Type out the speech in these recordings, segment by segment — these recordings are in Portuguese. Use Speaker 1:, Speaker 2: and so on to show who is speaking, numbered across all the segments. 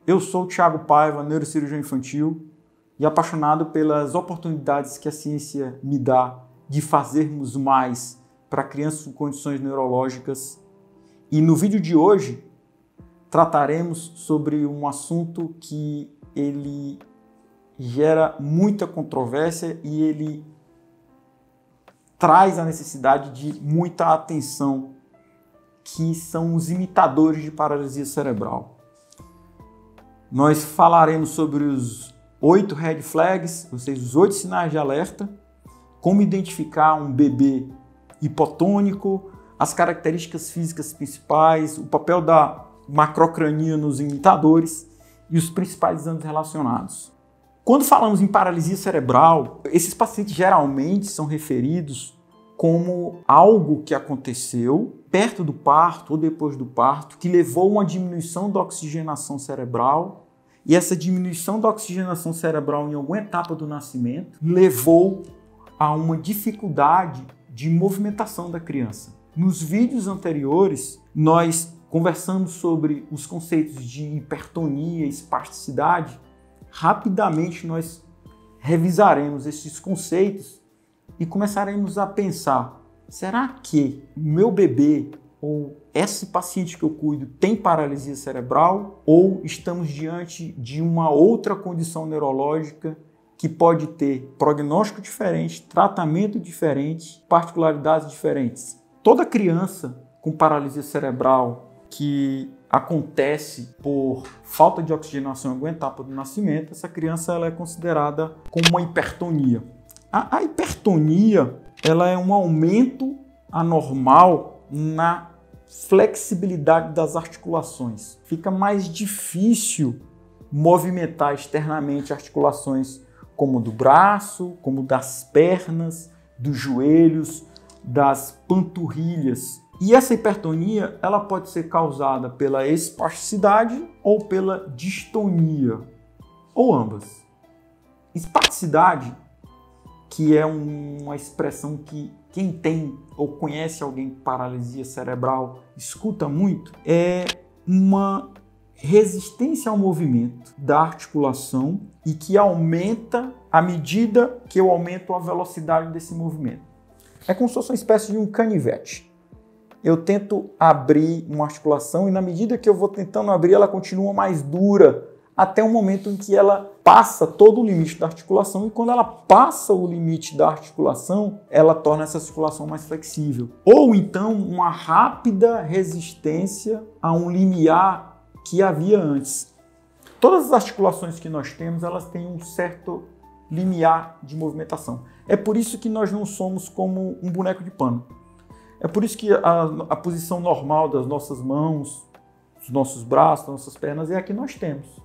Speaker 1: Eu sou o Thiago Paiva, neurocirurgião infantil e apaixonado pelas oportunidades que a ciência me dá de fazermos mais para crianças com condições neurológicas. E no vídeo de hoje trataremos sobre um assunto que ele gera muita controvérsia e ele traz a necessidade de muita atenção, que são os imitadores de paralisia cerebral. Nós falaremos sobre os 8 red flags, ou seja, os 8 sinais de alerta, como identificar um bebê hipotônico, as características físicas principais, o papel da macrocrania nos imitadores e os principais exames relacionados. Quando falamos em paralisia cerebral, esses pacientes geralmente são referidos como algo que aconteceu perto do parto ou depois do parto, que levou a uma diminuição da oxigenação cerebral, e essa diminuição da oxigenação cerebral em alguma etapa do nascimento levou a uma dificuldade de movimentação da criança. Nos vídeos anteriores, nós conversamos sobre os conceitos de hipertonia e espasticidade. Rapidamente nós revisaremos esses conceitos e começaremos a pensar: será que o meu bebê ou esse paciente que eu cuido tem paralisia cerebral, ou estamos diante de uma outra condição neurológica que pode ter prognóstico diferente, tratamento diferente, particularidades diferentes? Toda criança com paralisia cerebral que acontece por falta de oxigenação em alguma etapa do nascimento, essa criança ela é considerada como uma hipertonia. A hipertonia ela é um aumento anormal na flexibilidade das articulações. Fica mais difícil movimentar externamente articulações como do braço, como das pernas, dos joelhos, das panturrilhas. E essa hipertonia ela pode ser causada pela espasticidade ou pela distonia, ou ambas. Espasticidade, que é uma expressão que quem tem ou conhece alguém com paralisia cerebral escuta muito, é uma resistência ao movimento da articulação e que aumenta à medida que eu aumento a velocidade desse movimento. É como se fosse uma espécie de um canivete. Eu tento abrir uma articulação e na medida que eu vou tentando abrir, ela continua mais dura, até o momento em que ela passa todo o limite da articulação, e quando ela passa o limite da articulação, ela torna essa articulação mais flexível. Ou então uma rápida resistência a um limiar que havia antes. Todas as articulações que nós temos, elas têm um certo limiar de movimentação. É por isso que nós não somos como um boneco de pano. É por isso que a posição normal das nossas mãos, dos nossos braços, das nossas pernas é a que nós temos.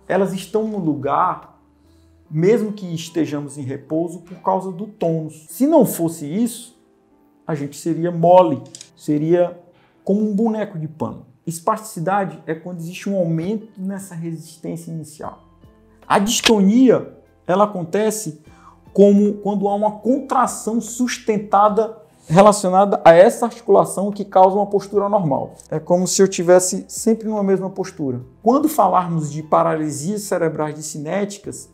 Speaker 1: Elas estão no lugar, mesmo que estejamos em repouso, por causa do tônus. Se não fosse isso, a gente seria mole, seria como um boneco de pano. Espasticidade é quando existe um aumento nessa resistência inicial. A distonia, ela acontece como quando há uma contração sustentada relacionada a essa articulação que causa uma postura normal. É como se eu estivesse sempre numa mesma postura. Quando falarmos de paralisias cerebrais discinéticas,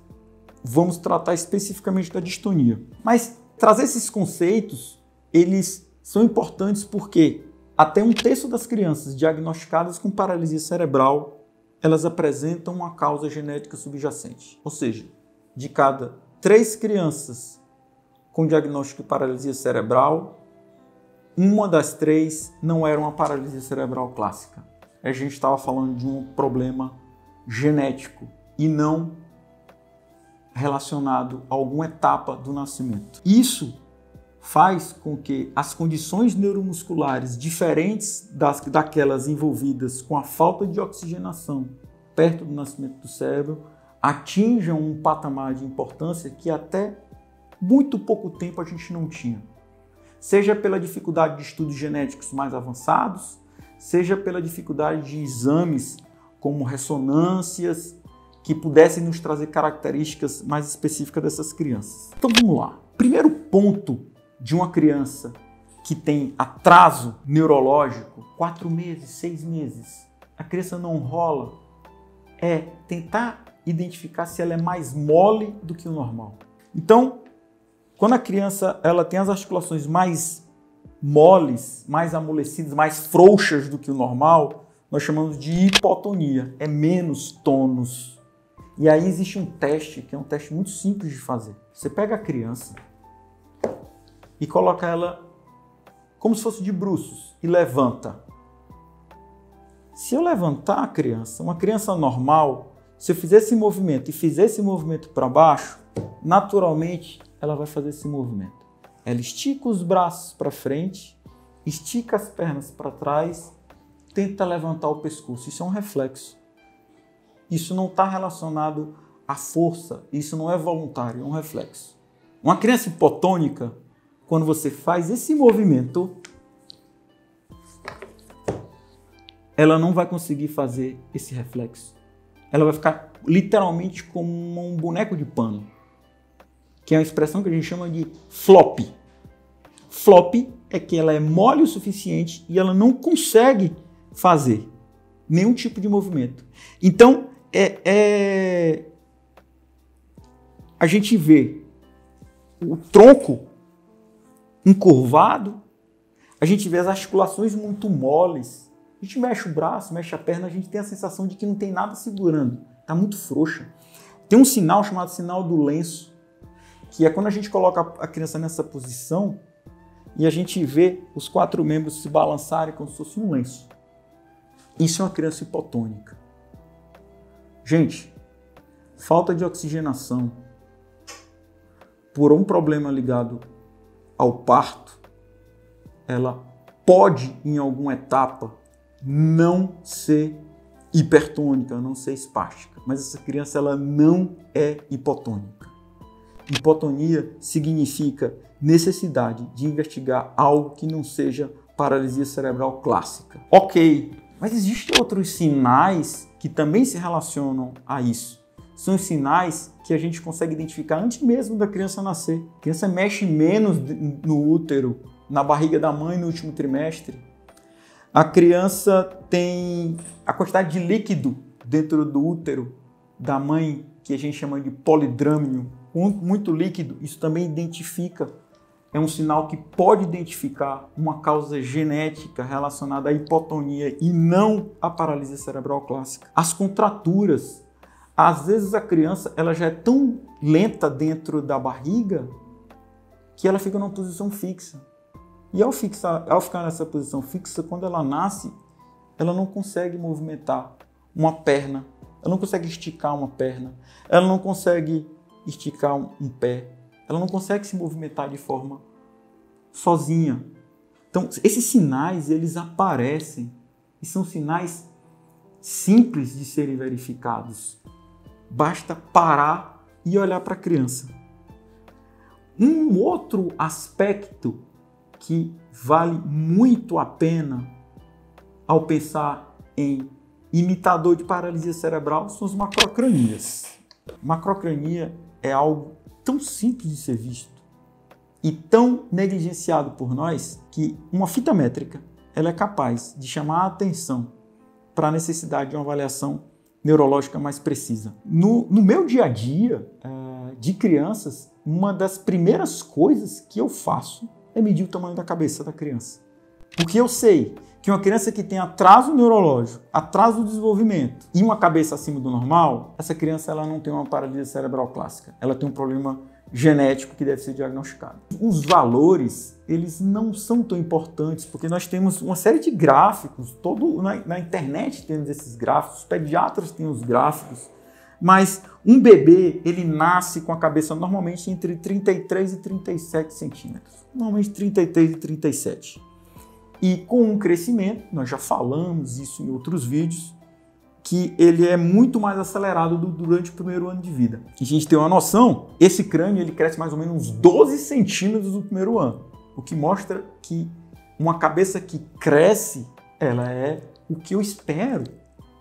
Speaker 1: vamos tratar especificamente da distonia. Mas trazer esses conceitos, eles são importantes porque até 1/3 das crianças diagnosticadas com paralisia cerebral, elas apresentam uma causa genética subjacente. Ou seja, de cada 3 crianças com diagnóstico de paralisia cerebral, uma das 3 não era uma paralisia cerebral clássica. A gente estava falando de um problema genético e não relacionado a alguma etapa do nascimento. Isso faz com que as condições neuromusculares diferentes daquelas envolvidas com a falta de oxigenação perto do nascimento do cérebro atinjam um patamar de importância que até muito pouco tempo a gente não tinha. Seja pela dificuldade de estudos genéticos mais avançados, seja pela dificuldade de exames como ressonâncias que pudessem nos trazer características mais específicas dessas crianças. Então vamos lá. Primeiro ponto de uma criança que tem atraso neurológico, 4 meses, 6 meses, a criança não rola, é tentar identificar se ela é mais mole do que o normal. Então, quando a criança ela tem as articulações mais moles, mais amolecidas, mais frouxas do que o normal, nós chamamos de hipotonia, é menos tônus. E aí existe um teste, que é um teste muito simples de fazer. Você pega a criança e coloca ela como se fosse de bruços e levanta. Se eu levantar a criança, uma criança normal, se eu fizer esse movimento e fizer esse movimento para baixo, naturalmente ela vai fazer esse movimento. Ela estica os braços para frente, estica as pernas para trás, tenta levantar o pescoço. Isso é um reflexo. Isso não está relacionado à força, isso não é voluntário, é um reflexo. Uma criança hipotônica, quando você faz esse movimento, ela não vai conseguir fazer esse reflexo. Ela vai ficar literalmente como um boneco de pano, que é uma expressão que a gente chama de flop. Flop é que ela é mole o suficiente e ela não consegue fazer nenhum tipo de movimento. Então, a gente vê o tronco encurvado, a gente vê as articulações muito moles, a gente mexe o braço, mexe a perna, a gente tem a sensação de que não tem nada segurando, está muito frouxa. Tem um sinal chamado sinal do lenço, que é quando a gente coloca a criança nessa posição e a gente vê os 4 membros se balançarem como se fosse um lenço. Isso é uma criança hipotônica. Gente, falta de oxigenação por um problema ligado ao parto, ela pode, em alguma etapa, não ser hipertônica, não ser espástica. Mas essa criança ela não é hipotônica. Hipotonia significa necessidade de investigar algo que não seja paralisia cerebral clássica. Ok, mas existem outros sinais que também se relacionam a isso. São os sinais que a gente consegue identificar antes mesmo da criança nascer. A criança mexe menos no útero, na barriga da mãe no último trimestre. A criança tem a quantidade de líquido dentro do útero da mãe, que a gente chama de polidrâmino, muito líquido. Isso também identifica, é um sinal que pode identificar uma causa genética relacionada à hipotonia e não à paralisia cerebral clássica. As contraturas, às vezes a criança ela já é tão lenta dentro da barriga que ela fica numa posição fixa. E ao ficar nessa posição fixa, quando ela nasce, ela não consegue movimentar uma perna, ela não consegue esticar uma perna, ela não consegue esticar um pé, ela não consegue se movimentar de forma sozinha. Então, esses sinais, eles aparecem e são sinais simples de serem verificados. Basta parar e olhar para a criança. Um outro aspecto que vale muito a pena ao pensar em imitador de paralisia cerebral são as macrocranias. Macrocrania é algo tão simples de ser visto e tão negligenciado por nós que uma fita métrica ela é capaz de chamar a atenção para a necessidade de uma avaliação neurológica mais precisa. No meu dia a dia de crianças, uma das primeiras coisas que eu faço é medir o tamanho da cabeça da criança. Porque eu sei que uma criança que tem atraso neurológico, atraso do desenvolvimento e uma cabeça acima do normal, essa criança ela não tem uma paralisia cerebral clássica. Ela tem um problema genético que deve ser diagnosticado. Os valores, eles não são tão importantes, porque nós temos uma série de gráficos, na internet temos esses gráficos, os pediatras têm os gráficos, mas um bebê, ele nasce com a cabeça normalmente entre 33 e 37 centímetros. Normalmente 33 e 37. E com um crescimento, nós já falamos isso em outros vídeos, que ele é muito mais acelerado durante o primeiro ano de vida. E a gente tem uma noção, esse crânio ele cresce mais ou menos uns 12 centímetros no primeiro ano, o que mostra que uma cabeça que cresce, ela é o que eu espero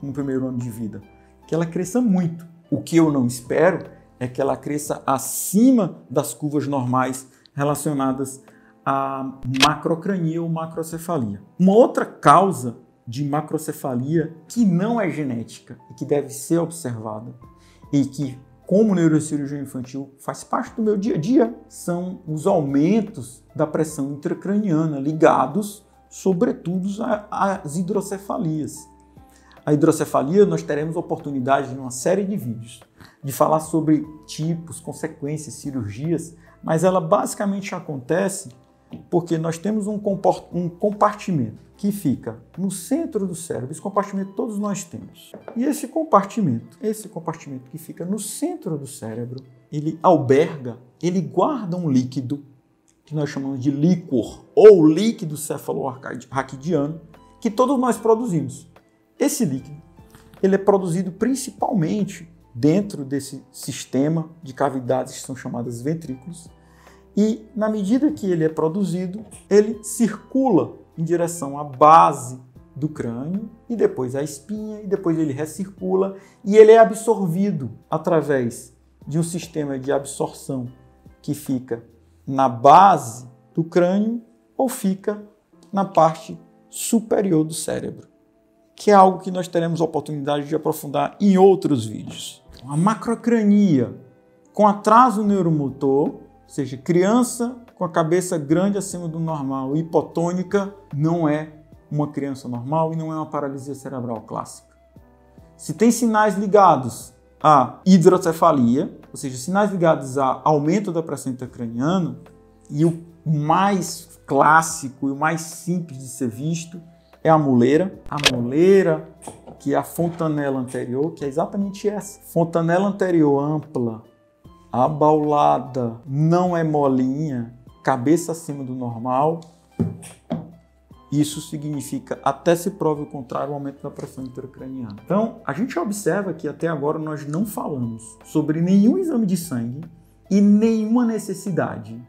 Speaker 1: no primeiro ano de vida, que ela cresça muito. O que eu não espero é que ela cresça acima das curvas normais relacionadas à macrocrania ou macrocefalia. Uma outra causa de macrocefalia que não é genética e que deve ser observada e que, como neurocirurgião infantil, faz parte do meu dia a dia, são os aumentos da pressão intracraniana ligados, sobretudo, às hidrocefalias. A hidrocefalia, nós teremos oportunidade em uma série de vídeos de falar sobre tipos, consequências, cirurgias, mas ela basicamente acontece porque nós temos um compartimento que fica no centro do cérebro. Esse compartimento todos nós temos. E esse compartimento que fica no centro do cérebro, ele alberga, ele guarda um líquido que nós chamamos de líquor ou líquido cefalorraquidiano que todos nós produzimos. Esse líquido, ele é produzido principalmente dentro desse sistema de cavidades que são chamadas ventrículos e, na medida que ele é produzido, ele circula em direção à base do crânio e depois à espinha e depois ele recircula e ele é absorvido através de um sistema de absorção que fica na base do crânio ou fica na parte superior do cérebro, que é algo que nós teremos oportunidade de aprofundar em outros vídeos. A macrocrania com atraso neuromotor, ou seja, criança com a cabeça grande acima do normal, hipotônica, não é uma criança normal e não é uma paralisia cerebral clássica. Se tem sinais ligados à hidrocefalia, ou seja, sinais ligados a aumento da pressão intracraniana, e o mais clássico e o mais simples de ser visto é a moleira. A moleira, que é a fontanela anterior, que é exatamente essa. Fontanela anterior ampla, abaulada, não é molinha, cabeça acima do normal. Isso significa, até se prove o contrário, o aumento da pressão intracraniana. Então, a gente observa que até agora nós não falamos sobre nenhum exame de sangue e nenhuma necessidade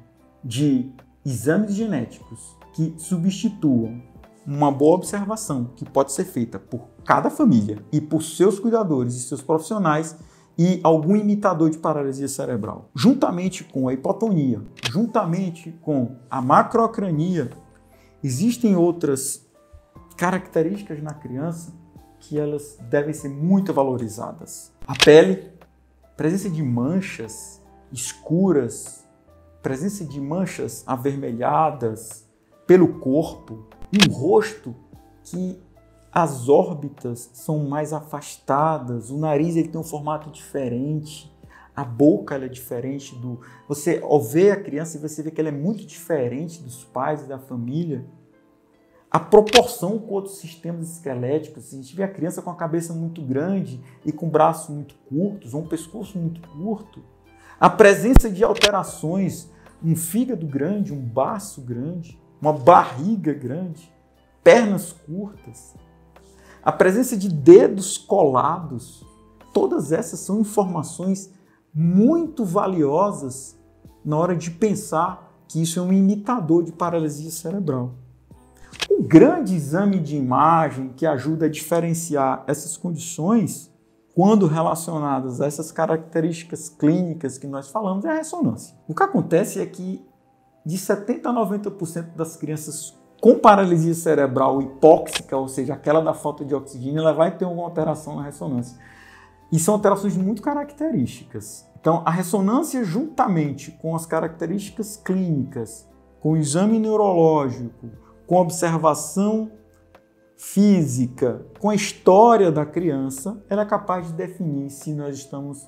Speaker 1: de exames genéticos que substituam uma boa observação que pode ser feita por cada família e por seus cuidadores e seus profissionais e algum imitador de paralisia cerebral. Juntamente com a hipotonia, juntamente com a macrocrania, existem outras características na criança que elas devem ser muito valorizadas. A pele, presença de manchas escuras, presença de manchas avermelhadas pelo corpo, um rosto que as órbitas são mais afastadas, o nariz ele tem um formato diferente, a boca ela é diferente do... Você ao ver a criança, você vê que ela é muito diferente dos pais e da família. A proporção com outros sistemas esqueléticos, a gente vê a criança com a cabeça muito grande e com braços muito curtos, ou um pescoço muito curto. A presença de alterações, um fígado grande, um baço grande, uma barriga grande, pernas curtas, a presença de dedos colados, todas essas são informações muito valiosas na hora de pensar que isso é um imitador de paralisia cerebral. Um grande exame de imagem que ajuda a diferenciar essas condições, quando relacionadas a essas características clínicas que nós falamos, é a ressonância. O que acontece é que de 70% a 90% das crianças com paralisia cerebral hipóxica, ou seja, aquela da falta de oxigênio, ela vai ter uma alteração na ressonância. E são alterações muito características. Então, a ressonância, juntamente com as características clínicas, com o exame neurológico, com a observação física, com a história da criança, ela é capaz de definir se nós estamos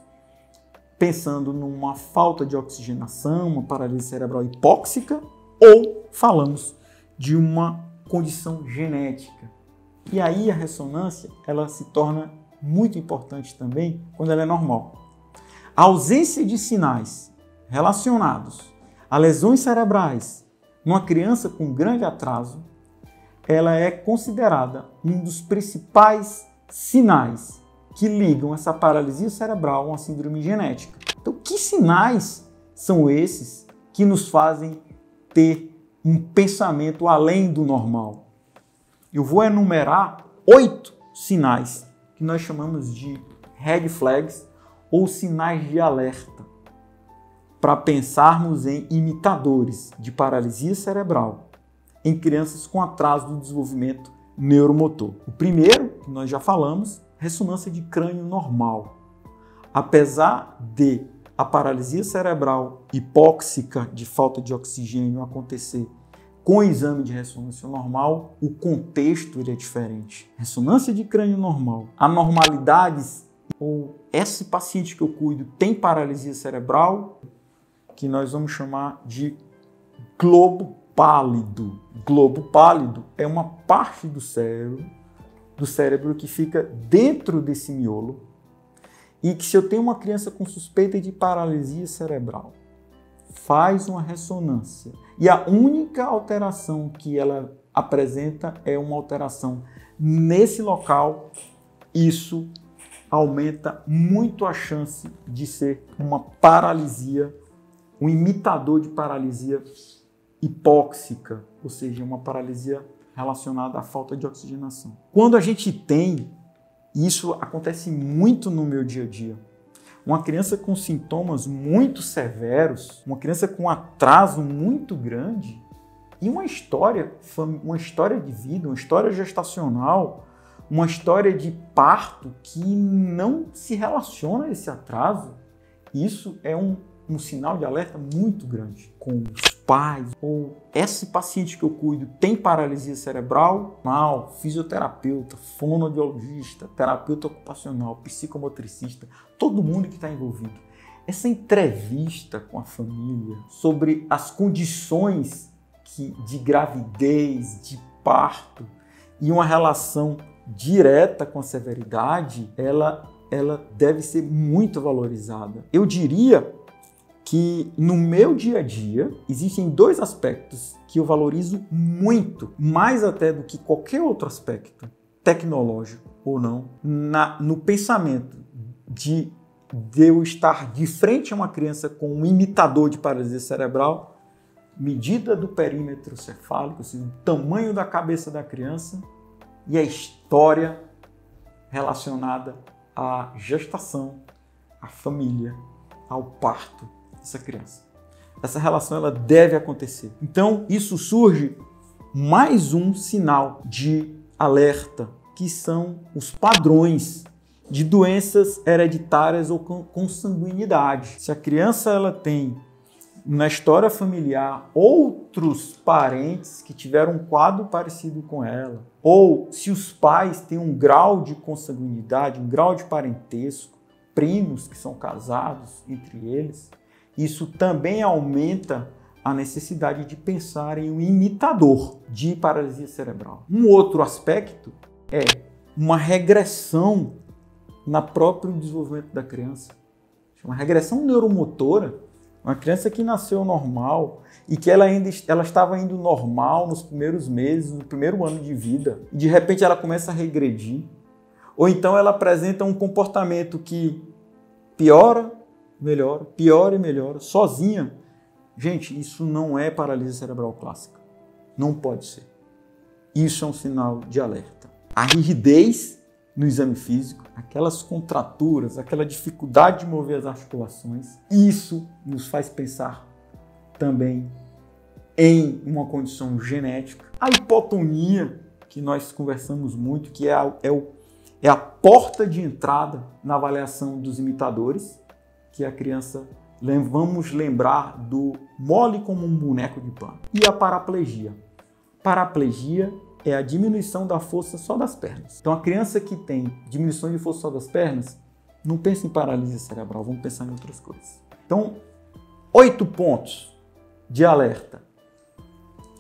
Speaker 1: pensando numa falta de oxigenação, uma paralisia cerebral hipóxica, ou falamos de uma condição genética. E aí a ressonância ela se torna muito importante também quando ela é normal. A ausência de sinais relacionados a lesões cerebrais numa criança com grande atraso, ela é considerada um dos principais sinais que ligam essa paralisia cerebral a uma síndrome genética. Então, que sinais são esses que nos fazem ter um pensamento além do normal? Eu vou enumerar 8 sinais que nós chamamos de red flags ou sinais de alerta para pensarmos em imitadores de paralisia cerebral em crianças com atraso do desenvolvimento neuromotor. O primeiro, que nós já falamos, ressonância de crânio normal. Apesar de a paralisia cerebral hipóxica de falta de oxigênio acontecer com o exame de ressonância normal, o contexto ele é diferente. Ressonância de crânio normal, anormalidades, ou esse paciente que eu cuido tem paralisia cerebral, que nós vamos chamar de globo pálido. Globo pálido é uma parte do cérebro que fica dentro desse miolo, e que se eu tenho uma criança com suspeita de paralisia cerebral, faz uma ressonância, e a única alteração que ela apresenta é uma alteração nesse local, isso aumenta muito a chance de ser uma paralisia, um imitador de paralisia hipóxica, ou seja, uma paralisia relacionada à falta de oxigenação. Quando a gente tem, isso acontece muito no meu dia a dia, uma criança com sintomas muito severos, uma criança com atraso muito grande e uma história de vida, uma história gestacional, uma história de parto que não se relaciona a esse atraso, isso é um sinal de alerta muito grande com os pais. Ou esse paciente que eu cuido tem paralisia cerebral, fisioterapeuta, fonoaudiologista, terapeuta ocupacional, psicomotricista, todo mundo que está envolvido. Essa entrevista com a família sobre as condições de gravidez, de parto e uma relação direta com a severidade, ela deve ser muito valorizada. Eu diria que no meu dia a dia existem dois aspectos que eu valorizo muito, mais até do que qualquer outro aspecto, tecnológico ou não, no pensamento de eu estar de frente a uma criança com um imitador de paralisia cerebral, medida do perímetro cefálico, ou seja, o tamanho da cabeça da criança e a história relacionada à gestação, à família, ao parto dessa criança. Essa relação ela deve acontecer. Então, isso surge mais um sinal de alerta, que são os padrões de doenças hereditárias ou consanguinidade. Se a criança ela tem na história familiar outros parentes que tiveram um quadro parecido com ela, ou se os pais têm um grau de consanguinidade, um grau de parentesco, primos que são casados entre eles, isso também aumenta a necessidade de pensar em um imitador de paralisia cerebral. Um outro aspecto é uma regressão no próprio desenvolvimento da criança. Uma regressão neuromotora. Uma criança que nasceu normal e que ela estava indo normal nos primeiros meses, no primeiro ano de vida, e de repente ela começa a regredir. Ou então ela apresenta um comportamento que piora, melhora, piora e melhora, sozinha. Gente, isso não é paralisia cerebral clássica. Não pode ser. Isso é um sinal de alerta. A rigidez no exame físico, aquelas contraturas, aquela dificuldade de mover as articulações, isso nos faz pensar também em uma condição genética. A hipotonia, que nós conversamos muito, que é a porta de entrada na avaliação dos imitadores, que a criança, vamos lembrar do mole como um boneco de pano. E a paraplegia. Paraplegia é a diminuição da força só das pernas. Então, a criança que tem diminuição de força só das pernas, não pensa em paralisia cerebral, vamos pensar em outras coisas. Então, 8 pontos de alerta.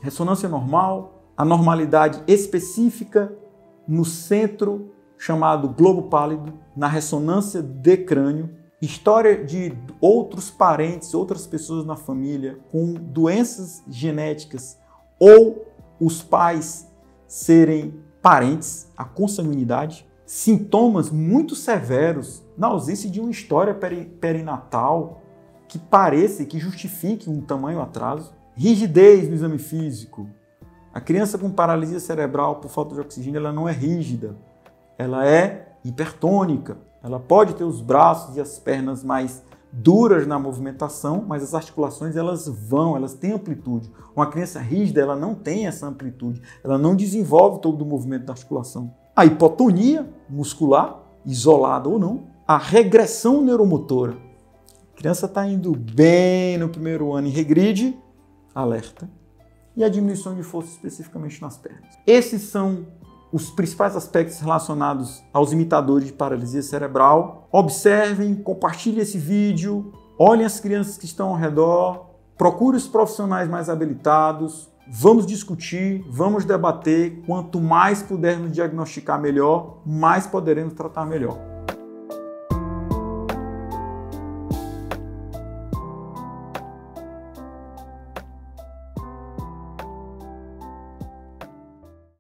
Speaker 1: Ressonância normal, anormalidade específica no centro chamado globo pálido, na ressonância de crânio, história de outros parentes, outras pessoas na família com doenças genéticas ou os pais serem parentes, a consanguinidade, sintomas muito severos na ausência de uma história perinatal que pareça e que justifique um tamanho atraso, rigidez no exame físico. A criança com paralisia cerebral por falta de oxigênio, ela não é rígida, ela é hipertônica. Ela pode ter os braços e as pernas mais duras na movimentação, mas as articulações elas têm amplitude. Uma criança rígida ela não tem essa amplitude, ela não desenvolve todo o movimento da articulação. A hipotonia muscular, isolada ou não, a regressão neuromotora. A criança está indo bem no primeiro ano e regride, alerta. E a diminuição de força especificamente nas pernas. Esses são os principais aspectos relacionados aos imitadores de paralisia cerebral. Observem, compartilhem esse vídeo, olhem as crianças que estão ao redor, procure os profissionais mais habilitados, vamos discutir, vamos debater. Quanto mais pudermos diagnosticar melhor, mais poderemos tratar melhor.